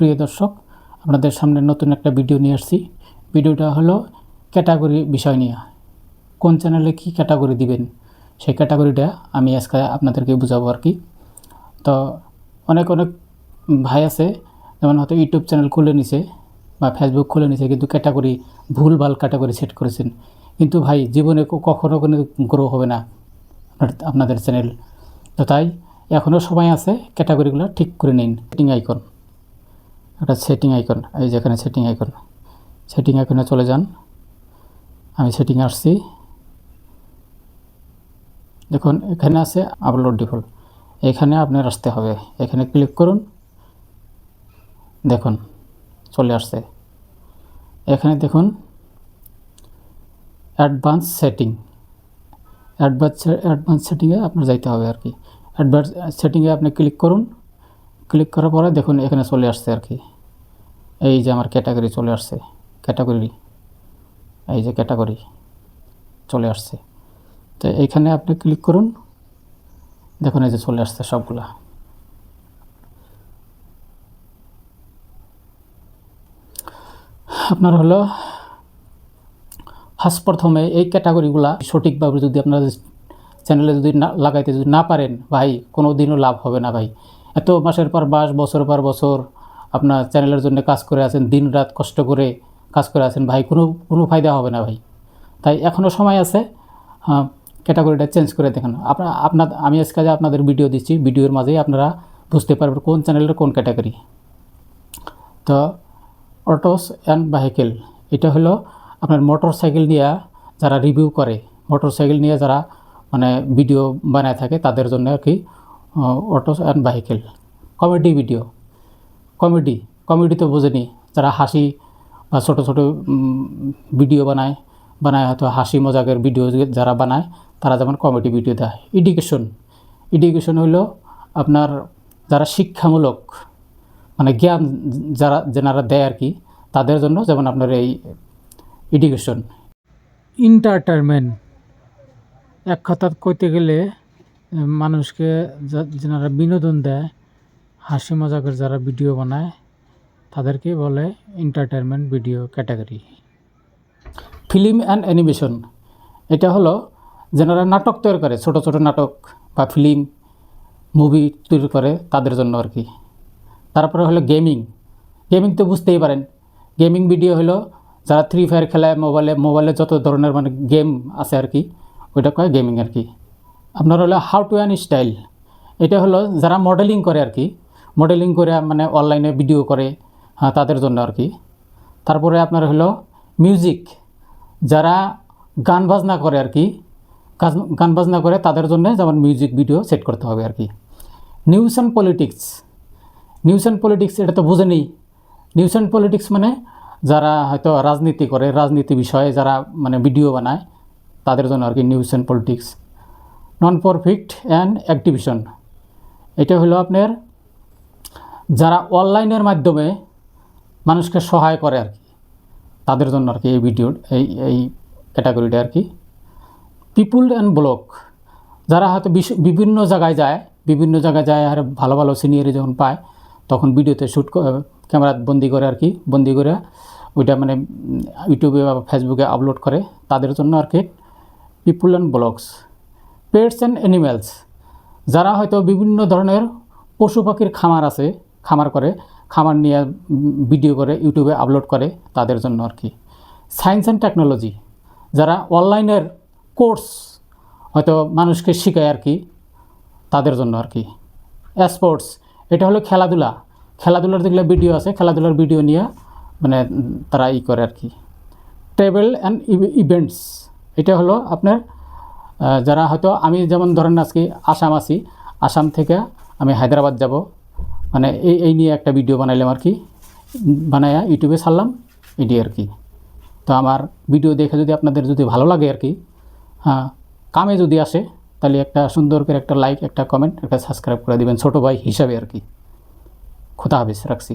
প্রিয় দর্শক, আপনাদের সামনে নতুন একটা ভিডিও নিয়ে আসছি। ভিডিওটা হলো ক্যাটাগরি বিষয় নিয়ে। কোন চ্যানেলে কি ক্যাটাগরি দিবেন সেই ক্যাটাগরিটা আমি আজকে আপনাদেরকে বুঝাবো আর কি। তো অনেক ভাই আছে, যেমন হয়তো ইউটিউব চ্যানেল খুলে নিছে বা ফেসবুক খুলে নিছে, কিন্তু ক্যাটাগরি ভুলভাল ক্যাটাগরি সেট করেছেন। কিন্তু ভাই জীবনে কখনো কোনো গ্রো হবে না আপনাদের চ্যানেল। তো তাই এখনও সময় আছে, ক্যাটাগরিগুলো ঠিক করে নিন। সেটিং আইকন, একটা সেটিং আইকন, এই যেখানে সেটিং আইকনে চলে যান। আমি সেটিংয়ে আসছি, দেখুন এখানে আছে আপলোড ডিফল্ট, এখানে আপনার আসতে হবে। এখানে ক্লিক করুন, দেখুন চলে আসছে। এখানে দেখুন অ্যাডভান্স সেটিংয়ে আপনার যাইতে হবে আর কি। অ্যাডভান্স সেটিংয়ে আপনি ক্লিক করুন। ক্লিক করার পরে দেখুন এখানে চলে আসছে আর কি। এই যে আমার ক্যাটাগরি চলে আসছে, এই যে ক্যাটাগরি চলে আসছে। তো এইখানে আপনি ক্লিক করুন, দেখুন এই যে চলে আসছে সবগুলা। আপনার হলো প্রথমে এই ক্যাটাগরিগুলা সঠিকভাবে যদি আপনার চ্যানেলে যদি না লাগাইতে যদি না পারেন ভাই, কোনো দিনও লাভ হবে না ভাই। এত মাসের পর মাস, বছর পর বছর আপনার চ্যানেলের জন্য কাজ করে আছেন, দিন রাত কষ্ট করে কাজ করে আছেন ভাই, কোনো ফায়দা হবে না ভাই। তাই এখনও সময় আছে, ক্যাটাগরিটা চেঞ্জ করে দেখেন। আমি আজকে আপনাদের ভিডিও দিচ্ছি, ভিডিওর মাঝেই আপনারা বুঝতে পারবেন কোন চ্যানেলের কোন ক্যাটাগরি। তো অটোস অ্যান্ড ভেহিকেল, এটা হলো আপনার মোটর সাইকেল নিয়ে যারা রিভিউ করে, মোটর সাইকেল নিয়ে যারা মানে ভিডিও বানায় থাকে তাদের জন্য আর কি autos and vehicle. Comedy video, comedy তো বোঝেনি, যারা হাসি বা ছোটো ভিডিও বানায় হয়তো হাসি মজাকের ভিডিও যারা বানায় তারা যেমন কমেডি ভিডিও দেয়। এডুকেশন হলো আপনার যারা শিক্ষামূলক মানে জ্ঞান যারা দেয় আর কি, তাদের জন্য যেমন আপনার এই এডুকেশন। এন্টারটেনমেন্ট, এক কথা কইতে গেলে মানুষকে যারা বিনোদন দেয়, হাসি মজাকের যারা ভিডিও বানায় তাদেরকে বলে entertainment video category. Film and animation, এটা হলো যারা নাটক তৈরি করে, ছোট নাটক বা ফিল্ম মুভি তৈরি করে তাদের জন্য আর কি। তারপরে হলো গেমিং তো বুঝতেই পারেন, গেমিং ভিডিও হলো যারা ফ্রি ফায়ার খেলায় মোবাইলে যত ধরনের মানে গেম আছে আর কি, ওইটা কয় গেমিং আর কি। আপনার হলো হাউ টু অ্যান স্টাইল, এটা হলো যারা মডেলিং করে আর কি, মডেলিং করে মানে অনলাইনে ভিডিও করে, তাদের জন্য আর কি। তারপরে আপনার হলো মিউজিক, যারা গান বাজনা করে আর কি, গান বাজনা করে তাদের জন্য যেমন মিউজিক ভিডিও সেট করতে হবে আর কি। নিউজ অ্যান্ড পলিটিক্স, এটা তো বুঝেনি। নিউজ অ্যান্ড পলিটিক্স মানে যারা হয়তো রাজনীতি করে, রাজনীতি বিষয়ে যারা মানে ভিডিও বানায় তাদের জন্য আর কি news and politics. Non profit and activation, এটা হলো আপনার যারা অনলাইনের মাধ্যমে মানুষকে সহায় করে আর কি, তাদের জন্য আর কি এই ভিডিওর এই ক্যাটাগরিটা আর কি। পিপুল অ্যান্ড ব্লগ, যারা হয়তো বিভিন্ন জায়গায় যায় আর ভালো সিনিয়রি যখন পায় তখন ভিডিওতে ক্যামেরা বন্দি করে আর কি, বন্দি করে ওইটা মানে ইউটিউবে বা ফেসবুকে আপলোড করে, তাদের জন্য আর কি people and blogs. Pets and animals, যারা হয়তো বিভিন্ন ধরনের পশু পাখির খামার করে, খামার নিয়ে ভিডিও করে ইউটিউবে আপলোড করে, তাদের জন্য আর কি। সায়েন্স অ্যান্ড টেকনোলজি, যারা অনলাইনের কোর্স হয়তো মানুষকে শেখায় আর কি, তাদের জন্য আর কি। স্পোর্টস, এটা হলো খেলাধুলার যেগুলো ভিডিও আছে, খেলাধুলার ভিডিও নিয়ে মানে তারা করে আর কি। ট্রাভেল অ্যান্ড ইভেন্টস, এটা হলো আপনার যারা হয়তো আমি যেমন ধরেন আজকে আসাম থেকে আমি হায়দ্রাবাদ যাব, মানে এই নিয়ে একটা ভিডিও বানাইলাম আর কি, বানায়া ইউটিউবে ছাড়লাম, এটি আর কি। তো আমার ভিডিও দেখে যদি আপনাদের যদি ভালো লাগে আর কি, কামে যদি আসে, তাহলে একটা সুন্দর করে একটা লাইক, একটা কমেন্ট, একটা সাবস্ক্রাইব করে দিবেন ছোটো ভাই হিসাবে আর কি। খোদা হাফেজ, রাখছি।